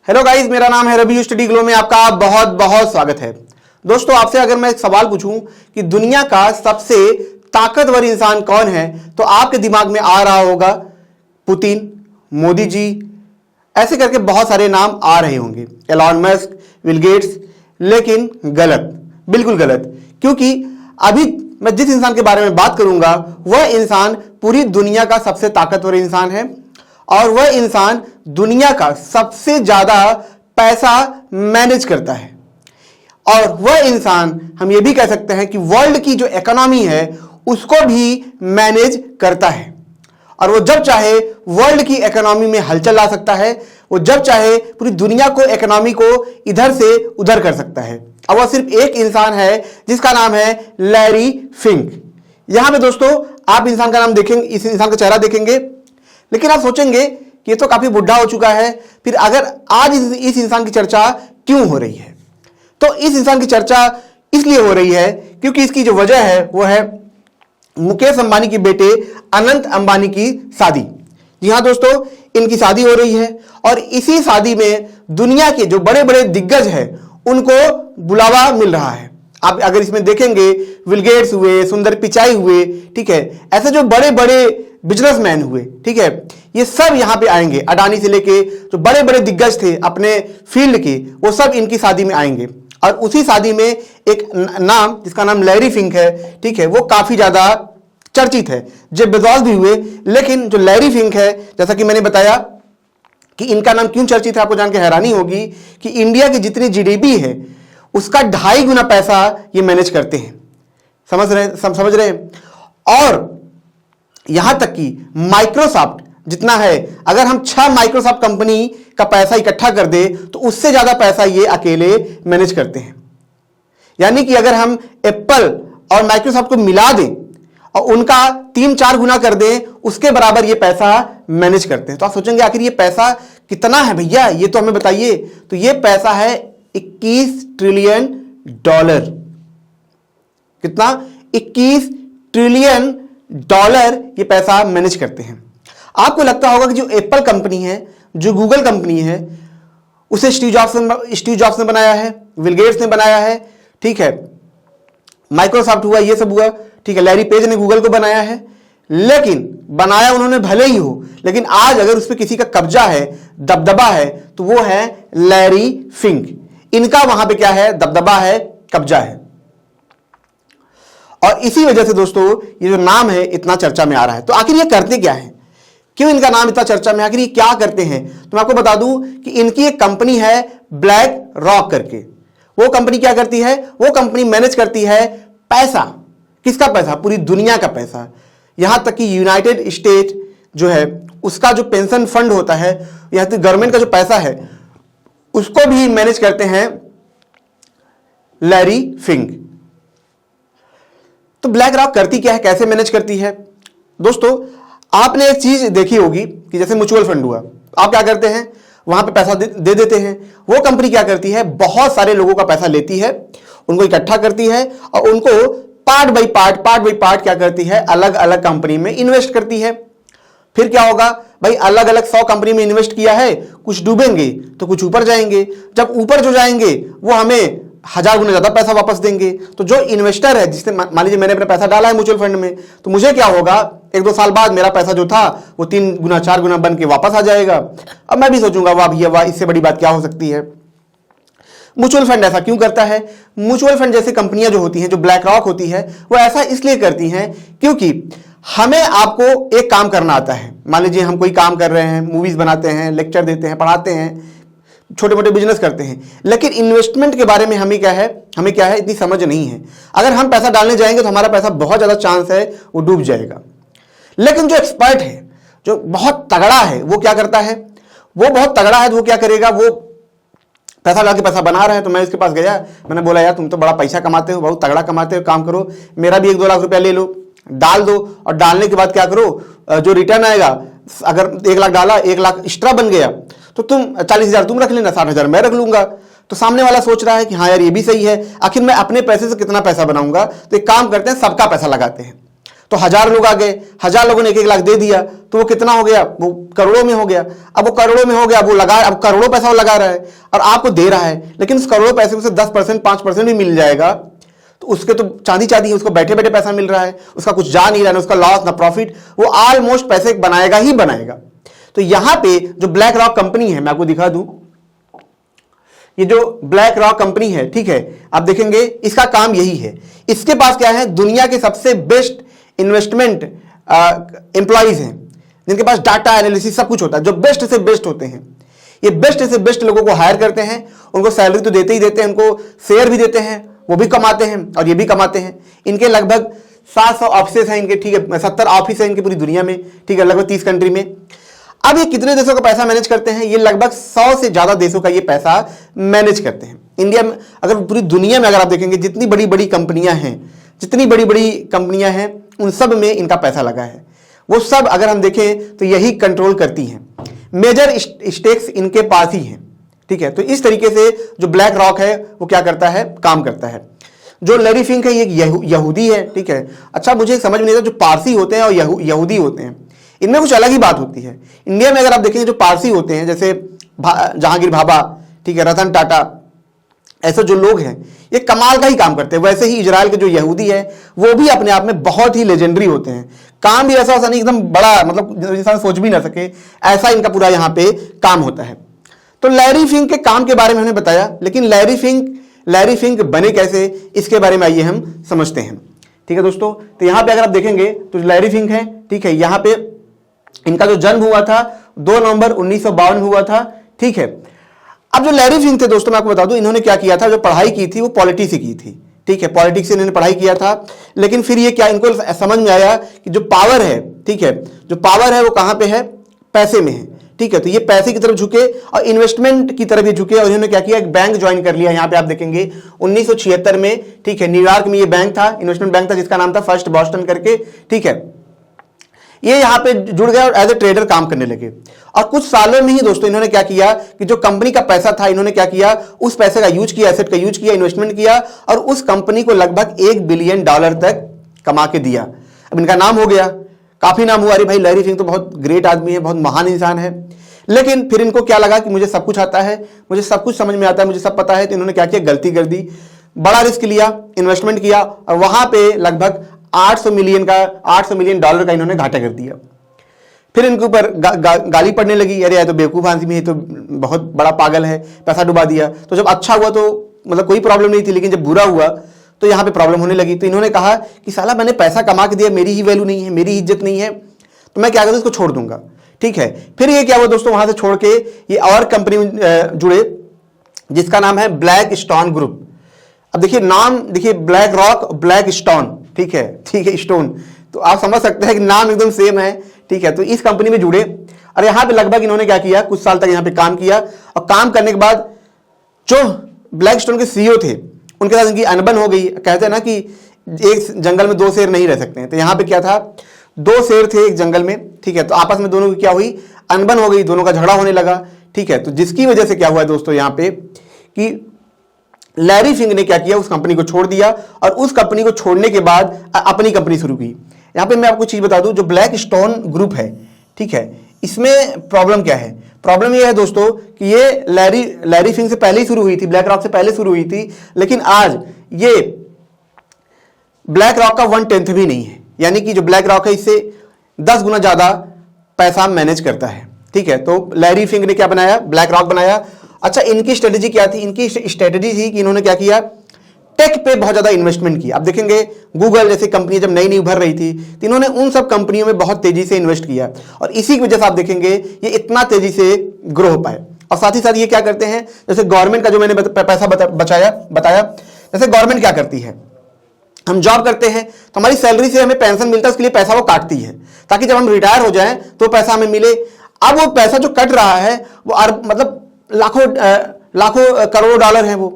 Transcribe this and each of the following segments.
Hello guys, मेरा नाम है रवि। स्टडी ग्लो में आपका बहुत बहुत स्वागत है। दोस्तों, आपसे अगर मैं एक सवाल पूछूं कि दुनिया का सबसे ताकतवर इंसान कौन है, तो आपके दिमाग में आ रहा होगा पुतिन, मोदी जी, ऐसे करके बहुत सारे नाम आ रहे होंगे, एलॉन मस्क, बिल गेट्स। लेकिन गलत, बिल्कुल गलत। क्योंकि अभी मैं जिस इंसान के बारे में बात करूंगा वह इंसान पूरी दुनिया का सबसे ताकतवर इंसान है और वह इंसान दुनिया का सबसे ज्यादा पैसा मैनेज करता है। और वह इंसान, हम यह भी कह सकते हैं कि वर्ल्ड की जो इकोनॉमी है उसको भी मैनेज करता है। और वो जब चाहे वर्ल्ड की इकोनॉमी में हलचल ला सकता है, वो जब चाहे पूरी दुनिया को, इकोनॉमी को इधर से उधर कर सकता है। अब वह सिर्फ एक इंसान है जिसका नाम है लैरी फिंक। यहां पे दोस्तों आप इंसान का नाम देखेंगे, इस इंसान का चेहरा देखेंगे, लेकिन आप सोचेंगे कि ये तो काफी बुढ़ा हो चुका है, फिर अगर आज इस इंसान की चर्चा क्यों हो रही है? तो इस इंसान की चर्चा इसलिए हो रही है क्योंकि इसकी जो वजह है वो है मुकेश अंबानी के बेटे अनंत अंबानी की शादी। जी हां दोस्तों, इनकी शादी हो रही है और इसी शादी में दुनिया के जो बड़े बड़े दिग्गज हैं उनको बुलावा मिल रहा है। आप अगर इसमें देखेंगे, बिल गेट्स हुए, सुंदर पिचाई हुए, ठीक है, ऐसे जो बड़े बड़े बिजनेसमैन हुए, ठीक है, ये सब यहां पे आएंगे। अडानी से लेके जो बड़े बड़े दिग्गज थे अपने फील्ड के, वो सब इनकी शादी में आएंगे। और उसी शादी में एक नाम, जिसका नाम लैरी फिंक है, ठीक है, वो काफी ज्यादा चर्चित है। जेफ बेजोस भी हुए, लेकिन जो लैरी फिंक है, जैसा कि मैंने बताया कि इनका नाम क्यों चर्चित है, आपको जान के हैरानी होगी कि इंडिया की जितनी जीडीपी है उसका 2.5 गुना पैसा ये मैनेज करते हैं। समझ रहे हैं? और यहां तक कि माइक्रोसॉफ्ट जितना है, अगर हम 6 माइक्रोसॉफ्ट कंपनी का पैसा इकट्ठा कर दे तो उससे ज्यादा पैसा ये अकेले मैनेज करते हैं। यानी कि अगर हम एप्पल और माइक्रोसॉफ्ट को मिला दें और उनका 3-4 गुना कर दें, उसके बराबर ये पैसा मैनेज करते हैं। तो आप सोचेंगे आखिर ये पैसा कितना है भैया, ये तो हमें बताइए। तो ये पैसा है 21 ट्रिलियन डॉलर। कितना? 21 ट्रिलियन डॉलर ये पैसा मैनेज करते हैं। आपको लगता होगा कि जो एप्पल कंपनी है, जो गूगल कंपनी है, उसे स्टीव जॉब्स ने बनाया है, बिल गेट्स ने बनाया है, ठीक है, माइक्रोसॉफ्ट हुआ, ये सब हुआ, ठीक है, लैरी पेज ने गूगल को बनाया है। लेकिन बनाया उन्होंने भले ही हो, लेकिन आज अगर उस पर किसी का कब्जा है, दबदबा है, तो वो है लैरी फिंक। इनका वहां पे क्या है? दबदबा है, कब्जा है। और इसी वजह से दोस्तों ये जो नाम है इतना चर्चा में आ रहा है। तो आखिर ये करते क्या है? क्यों इनका नाम इतना चर्चा में? आखिर ये क्या करते हैं? तो मैं आपको बता दूं कि इनकी एक कंपनी है ब्लैक रॉक करके। वो कंपनी क्या करती है? वो कंपनी मैनेज करती है पैसा। किसका पैसा? पूरी दुनिया का पैसा। यहां तक कि यूनाइटेड स्टेट जो है उसका जो पेंशन फंड होता है, यहां तक गवर्नमेंट का जो पैसा है उसको भी मैनेज करते हैं लैरी फिंक। तो ब्लैक रॉक करती क्या है, कैसे मैनेज करती है? दोस्तों आपने एक चीज देखी होगी कि जैसे म्यूचुअल फंड हुआ, आप क्या करते हैं? वहां पे पैसा दे देते हैं। वो कंपनी क्या करती है? बहुत सारे लोगों का पैसा लेती है, उनको इकट्ठा करती है और उनको पार्ट बाई पार्ट क्या करती है? अलग अलग कंपनी में इन्वेस्ट करती है। फिर क्या होगा भाई? अलग अलग 100 कंपनी में इन्वेस्ट किया है, कुछ डूबेंगे तो कुछ ऊपर जाएंगे। जब ऊपर जो जाएंगे वो हमें 1000 गुना ज्यादा पैसा वापस देंगे। तो जो इन्वेस्टर है, जिसने, मान लीजिए मैंने अपना पैसा डाला है म्यूचुअल फंड में, तो मुझे क्या होगा? 1-2 साल बाद मेरा पैसा जो था वो 3 गुना 4 गुना बन के वापस आ जाएगा। अब मैं भी सोचूंगा वाह भैया वाह, इससे बड़ी बात क्या हो सकती है। म्यूचुअल फंड ऐसा क्यों करता है? म्यूचुअल फंड जैसी कंपनियां जो होती हैं, जो ब्लैक रॉक होती है, वो ऐसा इसलिए करती हैं क्योंकि हमें, आपको एक काम करना आता है। मान लीजिए हम कोई काम कर रहे हैं, मूवीज बनाते हैं, लेक्चर देते हैं, पढ़ाते हैं, छोटे मोटे बिजनेस करते हैं, लेकिन इन्वेस्टमेंट के बारे में हमें क्या है इतनी समझ नहीं है। अगर हम पैसा डालने जाएंगे तो हमारा पैसा बहुत ज्यादा चांस है वो डूब जाएगा। लेकिन जो एक्सपर्ट है, जो बहुत तगड़ा है, वो क्या करता है? वो बहुत तगड़ा है तो वो क्या करेगा? वो पैसा डाल के पैसा बना रहा है। तो मैं इसके पास गया, मैंने बोला यार तुम तो बड़ा पैसा कमाते हो, बहुत तगड़ा कमाते हो, काम करो, मेरा भी 1-2 लाख रुपया ले लो, डाल दो। और डालने के बाद क्या करो? जो रिटर्न आएगा, अगर 1 लाख डाला, 1 लाख एक्स्ट्रा बन गया, तो तुम 40,000 तुम रख लेना, 60,000 मैं रख लूंगा। तो सामने वाला सोच रहा है कि हाँ यार ये भी सही है, आखिर मैं अपने पैसे से कितना पैसा बनाऊंगा, तो एक काम करते हैं सबका पैसा लगाते हैं। तो 1000 लोग आ गए, 1000 लोगों ने 1-1 लाख दे दिया, तो वो कितना हो गया, वो करोड़ों में हो गया। अब वो करोड़ों में हो गया, वो लगा, अब करोड़ों पैसा वो लगा रहा है और आपको दे रहा है, लेकिन उस करोड़ों पैसे में से 10%, 5% भी मिल जाएगा तो उसके तो चांदी चांदी है, उसको बैठे बैठे पैसा मिल रहा है, उसका कुछ जा नहीं रहा है, उसका लॉस ना प्रॉफिट, वो ऑलमोस्ट पैसे बनाएगा ही बनाएगा। तो यहां पे जो ब्लैक रॉक कंपनी है, मैं आपको दिखा दूं, ये जो ब्लैक रॉक कंपनी है, ठीक है, आप देखेंगे इसका काम यही है। इसके पास क्या है, दुनिया के सबसे बेस्ट इन्वेस्टमेंट एम्प्लॉइज हैं, जिनके पास डाटा एनालिसिस सब कुछ होता है, जो बेस्ट से बेस्ट होते हैं। ये बेस्ट से बेस्ट लोगों को हायर करते हैं, उनको सैलरी तो देते ही देते हैं, उनको शेयर भी देते हैं, वो भी कमाते हैं और ये भी कमाते हैं। इनके लगभग 700 ऑफिस हैं इनके, ठीक है, 70 ऑफिस हैं इनकी पूरी दुनिया में, ठीक है, लगभग 30 कंट्री में। अब ये कितने देशों का पैसा मैनेज करते हैं, ये लगभग 100 से ज्यादा देशों का ये पैसा मैनेज करते हैं। इंडिया में, अगर पूरी दुनिया में अगर आप देखेंगे जितनी बड़ी बड़ी कंपनियां हैं, जितनी बड़ी बड़ी कंपनियां हैं, उन सब में इनका पैसा लगा है। वो सब अगर हम देखें तो यही कंट्रोल करती हैं, मेजर स्टेक्स इनके पास ही हैं, ठीक है। तो इस तरीके से जो ब्लैक रॉक है वो क्या करता है, काम करता है। जो लैरी फिंक है ये यहूदी है, ठीक है। अच्छा, मुझे समझ में नहीं आता, जो पारसी होते हैं और यहूदी होते हैं, इनमें कुछ अलग ही बात होती है। इंडिया में अगर आप देखेंगे जो पारसी होते हैं, जैसे जहांगीर भाभा, ठीक है, रतन टाटा, ऐसे जो लोग हैं ये कमाल का ही काम करते हैं। वैसे ही इजराइल के जो यहूदी है वो भी अपने आप में बहुत ही लेजेंडरी होते हैं। काम भी ऐसा नहीं, एकदम बड़ा, मतलब इंसान सोच भी ना सके, ऐसा इनका पूरा यहाँ पे काम होता है। तो लैरी फिंक के काम के बारे में हमने बताया, लेकिन लैरी फिंक बने कैसे, इसके बारे में आइए हम समझते हैं, ठीक है दोस्तों। तो यहाँ पे अगर आप देखेंगे तो लैरी फिंक है, ठीक है, यहाँ पे इनका जो जन्म हुआ था 2 नवंबर 1952 हुआ था, ठीक है। अब जो लैरी फिंक थे दोस्तों, मैं आपको बता दूं, इन्होंने क्या किया था, जो पढ़ाई की थी वो पॉलिटिक्स से की थी, ठीक है, पॉलिटिक्स से इन्होंने पढ़ाई किया था। लेकिन फिर ये क्या, इनको समझ में आया कि जो पावर है, ठीक है, जो पावर है वो कहां पे है, पैसे में है, ठीक है। तो ये पैसे की तरफ झुके और इन्वेस्टमेंट की तरफ ये झुके और इन्होंने क्या किया, एक बैंक ज्वाइन कर लिया। यहां पे आप देखेंगे 1976 में, ठीक है, न्यूयॉर्क में ये बैंक था, इन्वेस्टमेंट बैंक था, जिसका नाम था फर्स्ट बॉस्टन करके, ठीक है। ये यहां पे जुड़ गए और एज ए ट्रेडर काम करने लगे। और कुछ सालों में ही दोस्तों इन्होंने क्या किया कि जो कंपनी का पैसा था, इन्होंने क्या किया, उस पैसे का यूज किया, एसेट का यूज किया, इन्वेस्टमेंट किया और उस कंपनी को लगभग $1 बिलियन तक कमा के दिया। अब इनका नाम हो गया, काफी नाम हुआ, अरे भाई लैरी फिंक तो बहुत ग्रेट आदमी है, बहुत महान इंसान है। लेकिन फिर इनको क्या लगा कि मुझे सब कुछ आता है, मुझे सब कुछ समझ में आता है, मुझे सब पता है। तो इन्होंने क्या किया, गलती कर दी, बड़ा रिस्क लिया, इन्वेस्टमेंट किया और वहां पे लगभग $800 मिलियन का इन्होंने घाटा कर दिया। फिर इनके ऊपर गाली पड़ने लगी, अरे यार तो बेवकूफ आदमी है, तो बहुत बड़ा पागल है, पैसा डुबा दिया। तो जब अच्छा हुआ तो मतलब कोई प्रॉब्लम नहीं थी, लेकिन जब बुरा हुआ तो यहाँ पे प्रॉब्लम होने लगी। तो इन्होंने कहा कि साला मैंने पैसा कमा के दिया, मेरी ही वैल्यू नहीं है, मेरी इज्जत नहीं है, तो मैं क्या करूँ, इसको छोड़ दूंगा, ठीक है। फिर ये क्या हुआ दोस्तों, वहां से छोड़ के ये और कंपनी में जुड़े जिसका नाम है ब्लैक स्टोन ग्रुप। अब देखिए नाम, देखिए ब्लैक रॉक, ब्लैक स्टोन, ठीक है, स्टोन, तो आप समझ सकते हैं कि नाम एकदम सेम है, ठीक है। तो इस कंपनी में जुड़े और यहाँ पे लगभग इन्होंने क्या किया, कुछ साल तक यहाँ पे काम किया और काम करने के बाद जो ब्लैक स्टोन के सीईओ थे उनके साथ इनकी अनबन हो गई। कहते हैं ना कि एक जंगल में 2 शेर नहीं रह सकते हैं, तो यहाँ पे क्या था, 2 शेर थे एक जंगल में, ठीक है। तो आपस में दोनों की क्या हुई, अनबन हो गई, दोनों का झगड़ा होने लगा, ठीक है। तो जिसकी वजह से क्या हुआ दोस्तों यहाँ पे कि लैरी फिंक ने क्या किया, उस कंपनी को छोड़ दिया और उस कंपनी को छोड़ने के बाद अपनी कंपनी शुरू की। यहां पे मैं आपको चीज बता दूं, जो ब्लैक स्टोन ग्रुप है, ठीक है, इसमें प्रॉब्लम क्या है, प्रॉब्लम ये है दोस्तों कि ये लैरी फिंक से पहले ही शुरू हुई थी, ब्लैक रॉक से पहले शुरू हुई थी, लेकिन आज ये ब्लैक रॉक का 1/10 भी नहीं है। यानी कि जो ब्लैक रॉक है इससे 10 गुना ज्यादा पैसा मैनेज करता है, ठीक है। तो लैरी फिंक ने क्या बनाया, ब्लैक रॉक बनाया। अच्छा, इनकी स्ट्रेटेजी क्या थी, इनकी स्ट्रेटेजी थी कि इन्होंने क्या किया, टेक पे बहुत ज्यादा इन्वेस्टमेंट की। आप देखेंगे गूगल जैसी कंपनी जब नई उभर रही थी तो इन्होंने उन सब कंपनियों में बहुत तेजी से इन्वेस्ट किया और इसी की वजह से आप देखेंगे ये इतना तेजी से ग्रो हो पाए। और साथ ही साथ ये क्या करते हैं, जैसे गवर्नमेंट का जो मैंने पैसा बताया, जैसे गवर्नमेंट क्या करती है, हम जॉब करते हैं तो हमारी सैलरी से हमें पेंशन मिलता है, उसके लिए पैसा वो काटती है ताकि जब हम रिटायर हो जाएं तो पैसा हमें मिले। अब वो पैसा जो कट रहा है वो मतलब लाखों करोड़ों डॉलर है वो,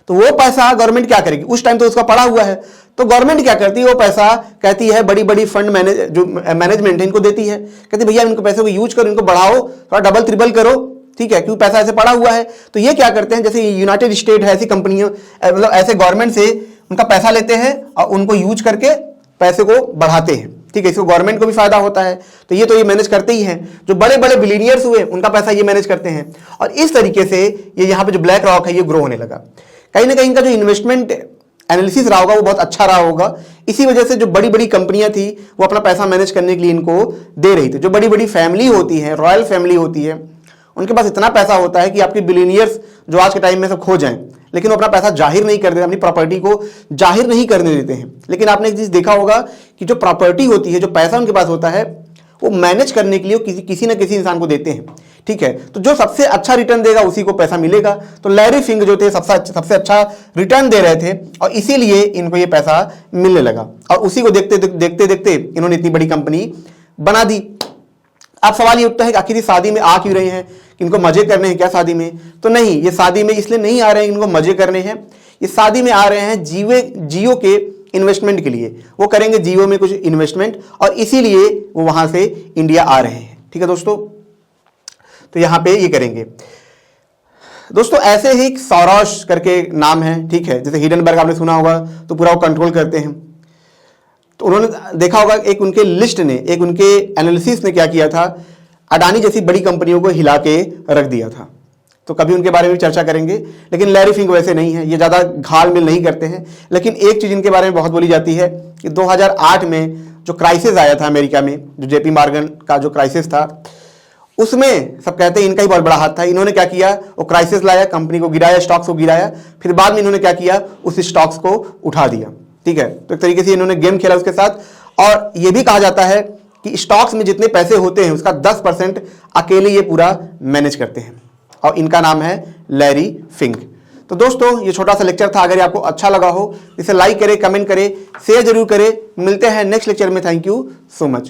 तो वो पैसा गवर्नमेंट क्या करेगी, उस टाइम तो उसका पड़ा हुआ है। तो गवर्नमेंट क्या करती है, वो पैसा कहती है बड़ी बड़ी फंड मैनेजमेंट है इनको देती है, कहती भैया इनको पैसे को यूज करो, इनको बढ़ाओ, थोड़ा डबल ट्रिपल करो, ठीक है, क्योंकि पैसा ऐसे पड़ा हुआ है। तो ये क्या करते हैं, जैसे यूनाइटेड स्टेट है, ऐसी कंपनियों मतलब ऐसे गवर्नमेंट से उनका पैसा लेते हैं और उनको यूज करके पैसे को बढ़ाते हैं। ठीक है, इसको गवर्नमेंट को भी फायदा होता है, तो ये मैनेज करते ही हैं। जो बड़े बड़े बिलियनियर्स हुए उनका पैसा ये मैनेज करते हैं, और इस तरीके से ये यहाँ पे जो ब्लैक रॉक है ये ग्रो होने लगा। कहीं ना कहीं इनका जो इन्वेस्टमेंट एनालिसिस रहा होगा वो बहुत अच्छा रहा होगा, इसी वजह से जो बड़ी बड़ी कंपनियां थी वो अपना पैसा मैनेज करने के लिए इनको दे रही थी। जो बड़ी बड़ी फैमिली होती है, रॉयल फैमिली होती है, उनके पास इतना पैसा होता है कि आपके बिलियनियर्स जो आज के टाइम में सब खो जाएं, लेकिन वो अपना पैसा जाहिर नहीं कर देते, अपनी प्रॉपर्टी को जाहिर नहीं करने देते हैं। लेकिन आपने एक चीज देखा होगा कि जो प्रॉपर्टी होती है, जो पैसा उनके पास होता है, वो मैनेज करने के लिए किसी ना किसी इंसान को देते हैं, ठीक है। तो जो सबसे अच्छा रिटर्न देगा उसी को पैसा मिलेगा। तो लैरी फिंग जो थे सबसे अच्छा रिटर्न दे रहे थे, और इसीलिए इनको ये पैसा मिलने लगा, और उसी को देखते देखते देखते इन्होंने इतनी बड़ी कंपनी बना दी। अब सवाल ये उठता है कि आखिर शादी में आ क्यों रहे हैं, इनको मजे करने हैं क्या शादी में? तो नहीं, ये शादी में इसलिए नहीं आ रहे हैं इनको मजे करने हैं, ये शादी में आ रहे हैं जियो के इन्वेस्टमेंट के लिए। वो करेंगे जियो में कुछ इन्वेस्टमेंट, और इसीलिए वो वहां से इंडिया आ रहे हैं, ठीक है दोस्तों। तो यहां पे ये करेंगे दोस्तों। ऐसे ही सौरोश करके नाम है, ठीक है, जैसे हिडनबर्ग आपने सुना होगा, तो पूरा वो कंट्रोल करते हैं। तो उन्होंने देखा होगा एक उनके लिस्ट ने, एक उनके एनालिसिस ने क्या किया था, अडानी जैसी बड़ी कंपनियों को हिला के रख दिया था। तो कभी उनके बारे में चर्चा करेंगे, लेकिन लैरी फिंग वैसे नहीं है, ये ज़्यादा घाल मिल नहीं करते हैं। लेकिन एक चीज़ इनके बारे में बहुत बोली जाती है कि 2008 में जो क्राइसिस आया था अमेरिका में, जो जेपी मॉर्गन का जो क्राइसिस था, उसमें सब कहते हैं इनका ही बहुत बड़ा हाथ था। इन्होंने क्या किया, वो क्राइसिस लाया, कंपनी को गिराया, स्टॉक्स को गिराया, फिर बाद में इन्होंने क्या किया, उस स्टॉक्स को उठा दिया, ठीक है। तो एक तरीके से इन्होंने गेम खेला उसके साथ। और ये भी कहा जाता है कि स्टॉक्स में जितने पैसे होते हैं उसका 10% अकेले ये पूरा मैनेज करते हैं, और इनका नाम है लैरी फिंग। तो दोस्तों ये छोटा सा लेक्चर था, अगर आपको अच्छा लगा हो इसे लाइक करें, कमेंट करें, शेयर जरूर करें। मिलते हैं नेक्स्ट लेक्चर में। Thank you so much.